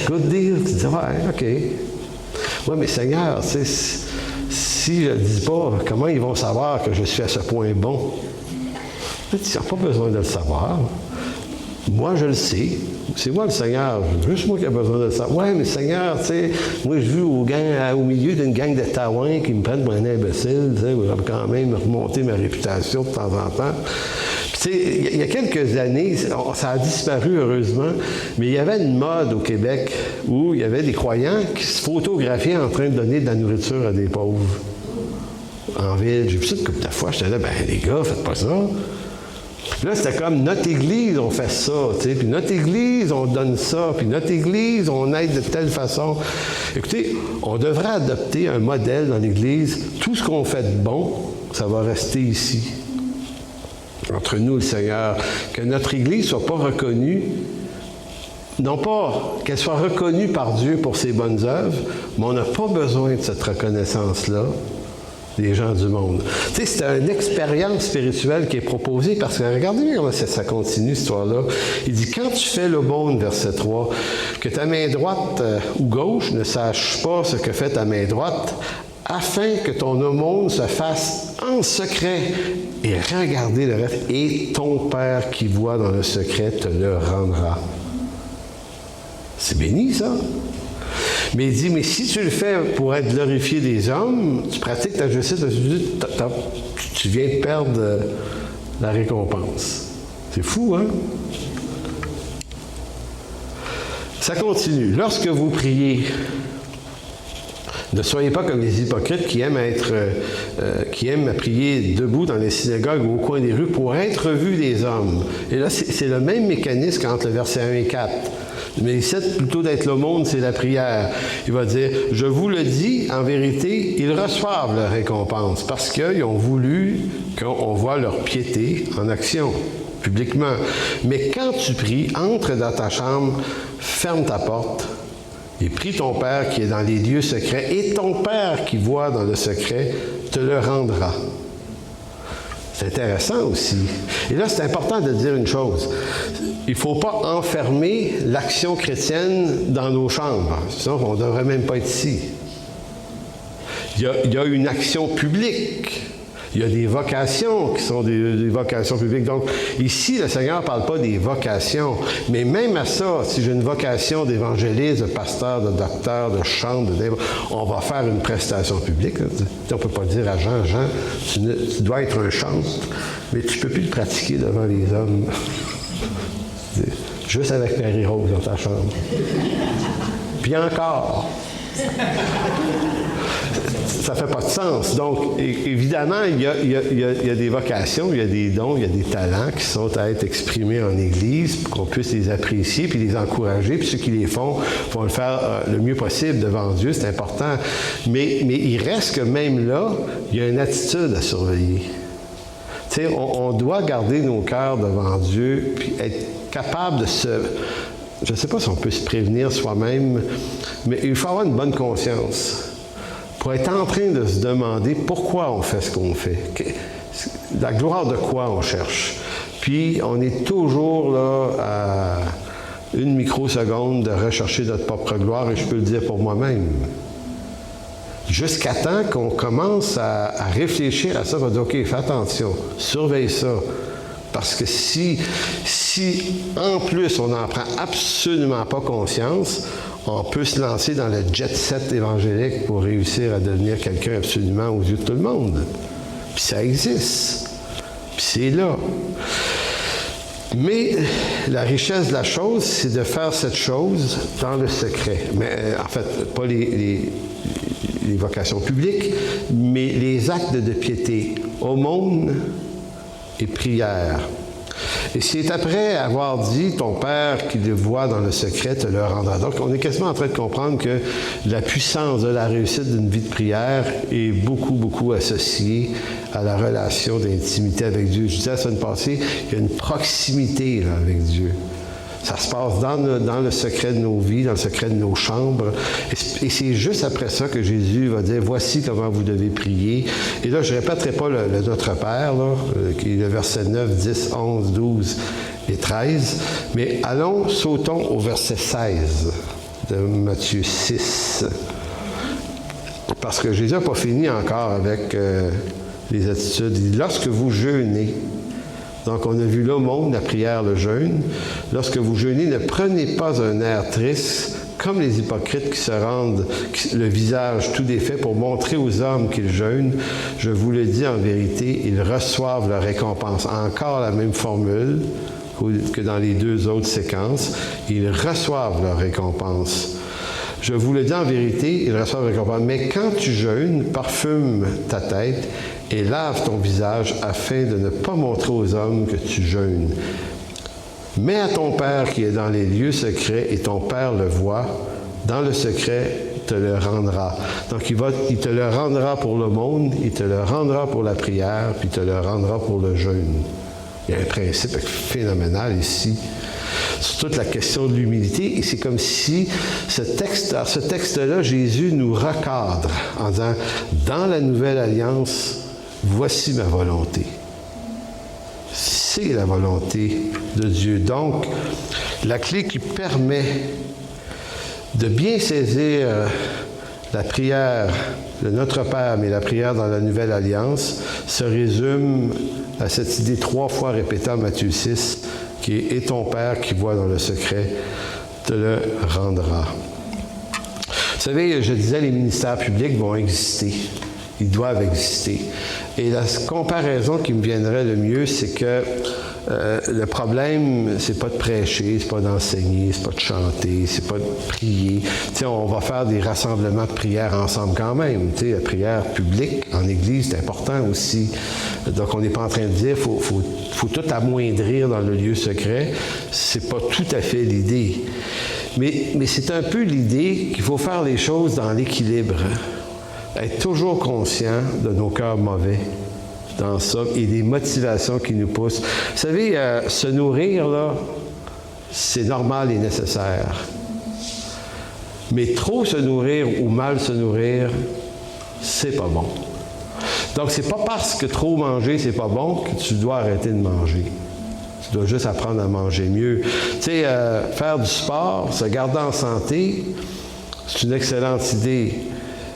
Good deal, tu dis, ouais, OK. Oui, mais Seigneur, si je ne le dis pas, comment ils vont savoir que je suis à ce point bon? Ils n'ont pas besoin de le savoir. Moi, je le sais. C'est moi le Seigneur. Juste moi qui ai besoin de ça. Ouais, mais Seigneur, tu sais, moi, je vis au milieu d'une gang de taouins qui me prennent pour un imbécile, tu sais, où j'aime quand même remonter ma réputation de temps en temps. Puis, tu sais, il y a quelques années, ça a disparu, heureusement, mais il y avait une mode au Québec où il y avait des croyants qui se photographiaient en train de donner de la nourriture à des pauvres. En ville. J'ai vu ça une couple de fois. J'étais là, ben les gars, faites pas ça. Puis là, c'était comme notre Église, on fait ça, tu sais. Puis notre Église, on donne ça. Puis notre Église, on aide de telle façon. Écoutez, on devrait adopter un modèle dans l'Église. Tout ce qu'on fait de bon, ça va rester ici. Entre nous, le Seigneur. Que notre Église ne soit pas reconnue, non pas qu'elle soit reconnue par Dieu pour ses bonnes œuvres, mais on n'a pas besoin de cette reconnaissance-là des gens du monde. Tu sais, c'est une expérience spirituelle qui est proposée parce que, regardez bien comment ça continue, cette histoire-là. Il dit, quand tu fais l'aumône, verset 3, que ta main droite ou gauche ne sache pas ce que fait ta main droite, afin que ton aumône se fasse en secret et regardez le reste, et ton Père qui voit dans le secret te le rendra. C'est béni, ça. Mais il dit, mais si tu le fais pour être glorifié des hommes, tu pratiques ta justice, tu viens de perdre la récompense. C'est fou, hein? Ça continue. Lorsque vous priez, ne soyez pas comme les hypocrites qui aiment à prier debout dans les synagogues ou au coin des rues pour être vus des hommes. Et là, c'est le même mécanisme qu'entre le verset 1 et 4. Mais ici, plutôt d'être l'aumône, c'est la prière. Il va dire, je vous le dis, en vérité, ils reçoivent leur récompense parce qu'ils ont voulu qu'on voit leur piété en action, publiquement. Mais quand tu pries, entre dans ta chambre, ferme ta porte et prie ton Père qui est dans les lieux secrets, et ton Père qui voit dans le secret te le rendra. C'est intéressant aussi. Et là, c'est important de dire une chose. Il ne faut pas enfermer l'action chrétienne dans nos chambres. Sinon, on ne devrait même pas être ici. Il y a une action publique. Il y a des vocations qui sont des vocations publiques. Donc, ici, le Seigneur ne parle pas des vocations. Mais même à ça, si j'ai une vocation d'évangéliste, de pasteur, de docteur, de chantre, on va faire une prestation publique. On ne peut pas dire à Jean, tu dois être un chantre, mais tu ne peux plus le pratiquer devant les hommes. Juste avec Marie-Rose dans ta chambre. Puis encore. Ça ne fait pas de sens. Donc, évidemment, il y a des vocations, il y a des dons, il y a des talents qui sont à être exprimés en Église pour qu'on puisse les apprécier puis les encourager. Puis ceux qui les font vont le faire le mieux possible devant Dieu, c'est important. Mais il reste que même là, il y a une attitude à surveiller. Tu sais, on doit garder nos cœurs devant Dieu puis être capable de se... Je ne sais pas si on peut se prévenir soi-même, mais il faut avoir une bonne conscience pour être en train de se demander pourquoi on fait ce qu'on fait. La gloire de quoi on cherche. Puis, on est toujours là à une microseconde de rechercher notre propre gloire, et je peux le dire pour moi-même. Jusqu'à temps qu'on commence à réfléchir à ça, on va dire, OK, fais attention, surveille ça. Parce que si en plus, on n'en prend absolument pas conscience, on peut se lancer dans le jet-set évangélique pour réussir à devenir quelqu'un absolument aux yeux de tout le monde. Puis ça existe. Puis c'est là. Mais la richesse de la chose, c'est de faire cette chose dans le secret. Mais en fait, pas les vocations publiques, mais les actes de piété, aumône et prière. Et c'est après avoir dit, ton Père qui le voit dans le secret te le rendra. Donc, on est quasiment en train de comprendre que la puissance de la réussite d'une vie de prière est beaucoup, beaucoup associée à la relation d'intimité avec Dieu. Je disais la semaine passée, il y a une proximité là, avec Dieu. Ça se passe dans le secret de nos vies, dans le secret de nos chambres. Et c'est juste après ça que Jésus va dire, voici comment vous devez prier. Et là, je ne répéterai pas le Notre Père, là, qui est le verset 9, 10, 11, 12 et 13. Mais allons, sautons au verset 16 de Matthieu 6. Parce que Jésus n'a pas fini encore avec les attitudes. Il dit, lorsque vous jeûnez, donc, on a vu l'aumône, la prière, le jeûne. Lorsque vous jeûnez, ne prenez pas un air triste, comme les hypocrites qui se rendent le visage tout défait pour montrer aux hommes qu'ils jeûnent. Je vous le dis en vérité, ils reçoivent leur récompense. Encore la même formule que dans les deux autres séquences. Ils reçoivent leur récompense. Je vous le dis en vérité, ils reçoivent leur récompense. Mais quand tu jeûnes, parfume ta tête et lave ton visage afin de ne pas montrer aux hommes que tu jeûnes. Mets à ton Père qui est dans les lieux secrets et ton Père le voit. Dans le secret, te le rendra. Donc, il te le rendra pour le monde, il te le rendra pour la prière, puis il te le rendra pour le jeûne. Il y a un principe phénoménal ici sur toute la question de l'humilité, et c'est comme si ce texte-là, Jésus nous recadre en disant, dans la nouvelle alliance, voici ma volonté. C'est la volonté de Dieu. Donc, la clé qui permet de bien saisir la prière de Notre Père, mais la prière dans la Nouvelle Alliance, se résume à cette idée 3 fois répétée en Matthieu 6, qui est « Et ton Père qui voit dans le secret te le rendra ». Vous savez, je disais, les ministères publics vont exister. Ils doivent exister. Et la comparaison qui me viendrait le mieux, c'est que le problème, c'est pas de prêcher, c'est pas d'enseigner, c'est pas de chanter, c'est pas de prier. Tu sais, on va faire des rassemblements de prière ensemble quand même. Tu sais, la prière publique en Église, c'est important aussi. Donc, on n'est pas en train de dire faut tout amoindrir dans le lieu secret. C'est pas tout à fait l'idée. Mais c'est un peu l'idée qu'il faut faire les choses dans l'équilibre. Être toujours conscient de nos cœurs mauvais dans ça et des motivations qui nous poussent. Vous savez, se nourrir, là, c'est normal et nécessaire. Mais trop se nourrir ou mal se nourrir, c'est pas bon. Donc, c'est pas parce que trop manger, c'est pas bon que tu dois arrêter de manger. Tu dois juste apprendre à manger mieux. Tu sais, faire du sport, se garder en santé, c'est une excellente idée.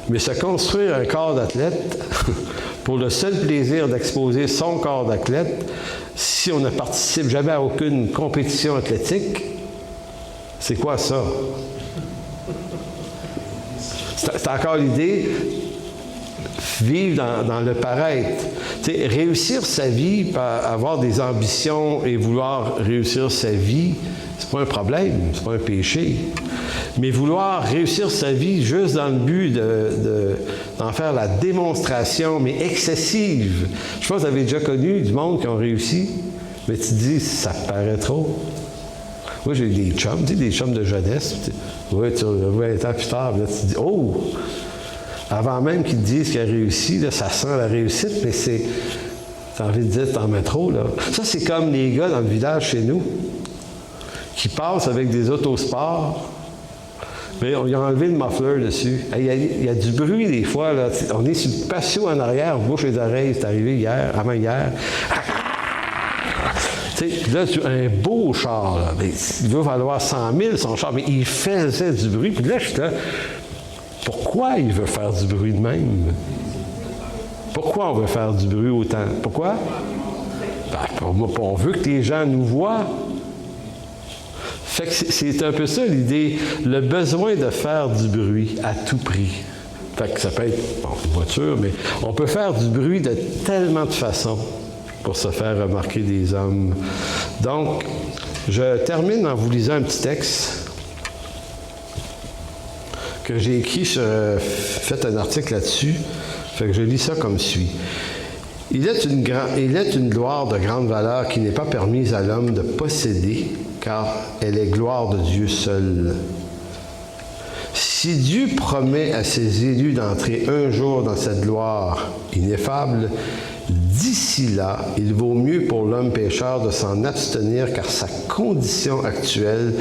Mais se construire un corps d'athlète pour le seul plaisir d'exposer son corps d'athlète, si on ne participe jamais à aucune compétition athlétique, c'est quoi ça? C'est encore l'idée vivre dans le paraître. T'sais, réussir sa vie, avoir des ambitions et vouloir réussir sa vie, c'est pas un problème, c'est pas un péché. Mais vouloir réussir sa vie juste dans le but d'en faire la démonstration, mais excessive. Je pense que vous avez déjà connu du monde qui ont réussi, mais tu te dis, ça paraît trop. Moi, j'ai eu des chums, tu sais, des chums de jeunesse. Oui, tu le vois un temps plus tard, là, tu te dis, oh! Avant même qu'ils te disent qu'il a réussi, là, ça sent la réussite, mais c'est... T'as envie de dire, t'en mets trop, là. Ça, c'est comme les gars dans le village chez nous, qui passent avec des autosports, mais ils ont enlevé le muffler dessus. Il y a du bruit des fois, là. On est sur le patio en arrière, on bouche les oreilles, c'est arrivé avant-hier. Tu sais, là, tu as un beau char, là. Mais il veut valoir 100 000 son char, mais il faisait du bruit. Puis là, je suis là, pourquoi il veut faire du bruit de même? Pourquoi on veut faire du bruit autant? Pourquoi? Ben, on veut que les gens nous voient. Fait que c'est un peu ça l'idée, le besoin de faire du bruit à tout prix. Fait que ça peut être une voiture, mais on peut faire du bruit de tellement de façons pour se faire remarquer des hommes. Donc, je termine en vous lisant un petit texte que j'ai écrit fait un article là-dessus. Fait que je lis ça comme suit. Il est une gloire de grande valeur qui n'est pas permise à l'homme de posséder, car elle est gloire de Dieu seul. Si Dieu promet à ses élus d'entrer un jour dans cette gloire ineffable, d'ici là, il vaut mieux pour l'homme pécheur de s'en abstenir, car sa condition actuelle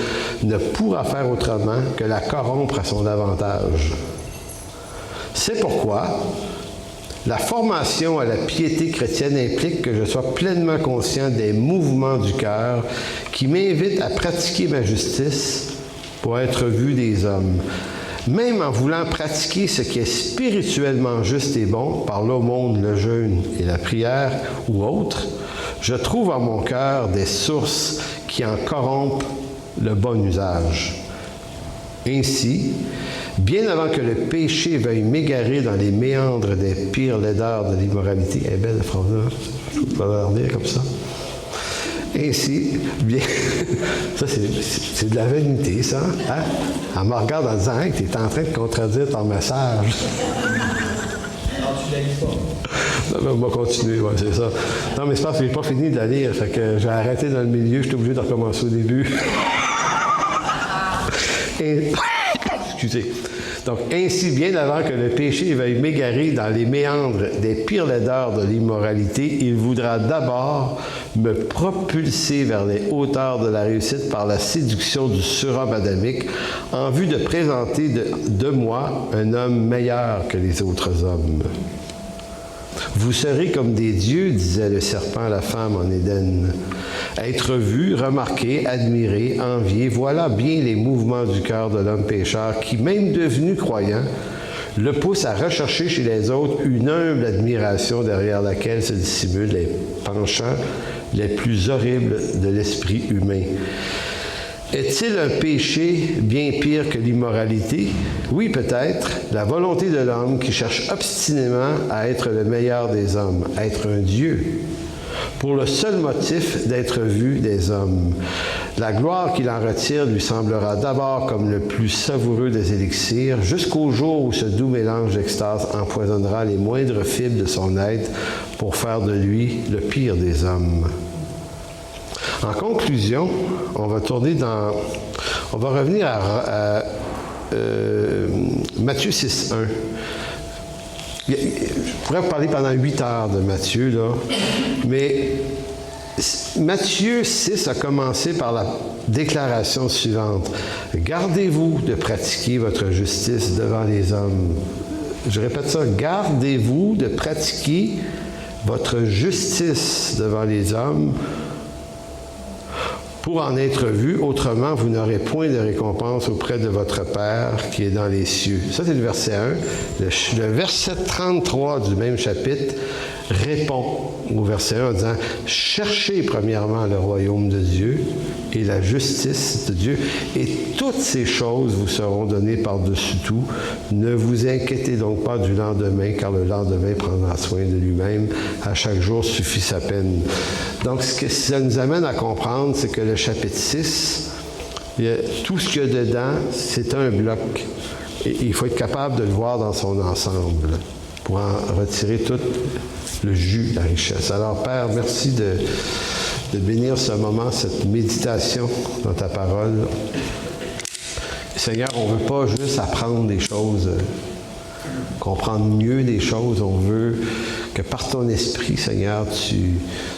ne pourra faire autrement que la corrompre à son avantage. C'est pourquoi la formation à la piété chrétienne implique que je sois pleinement conscient des mouvements du cœur qui m'invitent à pratiquer ma justice pour être vu des hommes. Même en voulant pratiquer ce qui est spirituellement juste et bon, par l'aumône, le jeûne et la prière ou autre, je trouve en mon cœur des sources qui en corrompent le bon usage. Ainsi, bien avant que le péché veuille m'égarer dans les méandres des pires laideurs de l'immoralité, elle est belle la phrase-là, je peux pas la dire comme ça. Ainsi, bien, ça c'est de la vanité, ça. Hein? Elle me regarde en disant hey, tu es en train de contredire ton message. Non, tu la lis pas. Non, mais on va continuer, ouais, c'est ça. Non, mais c'est parce que je n'ai pas fini de la lire, fait que j'ai arrêté dans le milieu, je suis obligé de recommencer au début. Excusez. Donc, ainsi, bien avant que le péché veuille m'égarer dans les méandres des pires laideurs de l'immoralité, il voudra d'abord me propulser vers les hauteurs de la réussite par la séduction du surhomme adamique en vue de présenter de moi un homme meilleur que les autres hommes. Vous serez comme des dieux, disait le serpent à la femme en Éden. Être vu, remarqué, admiré, envié, voilà bien les mouvements du cœur de l'homme pécheur qui, même devenu croyant, le pousse à rechercher chez les autres une humble admiration derrière laquelle se dissimulent les penchants les plus horribles de l'esprit humain. Est-il un péché bien pire que l'immoralité? Oui, peut-être. La volonté de l'homme qui cherche obstinément à être le meilleur des hommes, à être un Dieu, pour le seul motif d'être vu des hommes. La gloire qu'il en retire lui semblera d'abord comme le plus savoureux des élixirs, jusqu'au jour où ce doux mélange d'extase empoisonnera les moindres fibres de son être pour faire de lui le pire des hommes. En conclusion, on va revenir à Matthieu 6.1. Je pourrais vous parler pendant 8 heures de Matthieu, là, mais Matthieu 6 a commencé par la déclaration suivante. « Gardez-vous de pratiquer votre justice devant les hommes. » Je répète ça. « Gardez-vous de pratiquer votre justice devant les hommes pour en être vu, autrement vous n'aurez point de récompense auprès de votre Père qui est dans les cieux. » Ça, c'est le verset 1. Le verset 33 du même chapitre répond au verset 1 en disant « Cherchez premièrement le royaume de Dieu et la justice de Dieu, et toutes ces choses vous seront données par-dessus tout. Ne vous inquiétez donc pas du lendemain, car le lendemain prendra soin de lui-même. À chaque jour suffit sa peine. » Donc, ce que ça nous amène à comprendre, c'est que le chapitre 6, tout ce qu'il y a dedans, c'est un bloc. Et il faut être capable de le voir dans son ensemble pour en retirer tout le jus, la richesse. Alors, Père, merci de bénir ce moment, cette méditation dans ta parole. Seigneur, on ne veut pas juste apprendre des choses, comprendre mieux des choses. On veut que par ton esprit, Seigneur, tu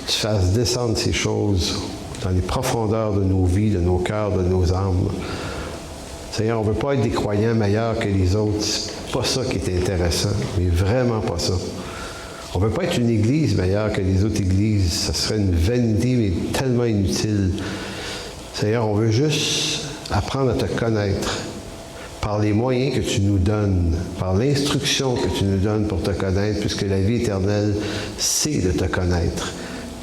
fasses descendre ces choses dans les profondeurs de nos vies, de nos cœurs, de nos âmes. Seigneur, on ne veut pas être des croyants meilleurs que les autres. C'est pas ça qui est intéressant, mais vraiment pas ça. On ne veut pas être une église meilleure que les autres églises. Ça serait une vanité, mais tellement inutile. Seigneur, on veut juste apprendre à te connaître par les moyens que tu nous donnes, par l'instruction que tu nous donnes pour te connaître, puisque la vie éternelle, c'est de te connaître.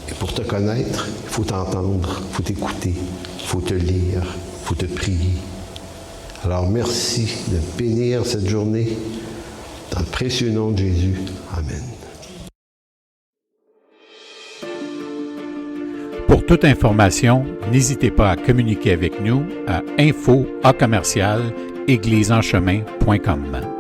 Et pour te connaître, il faut t'entendre, il faut t'écouter, il faut te lire, il faut te prier. Alors merci de bénir cette journée dans le précieux nom de Jésus. Amen. Pour toute information, n'hésitez pas à communiquer avec nous à info@commercial égliseenchemin.com.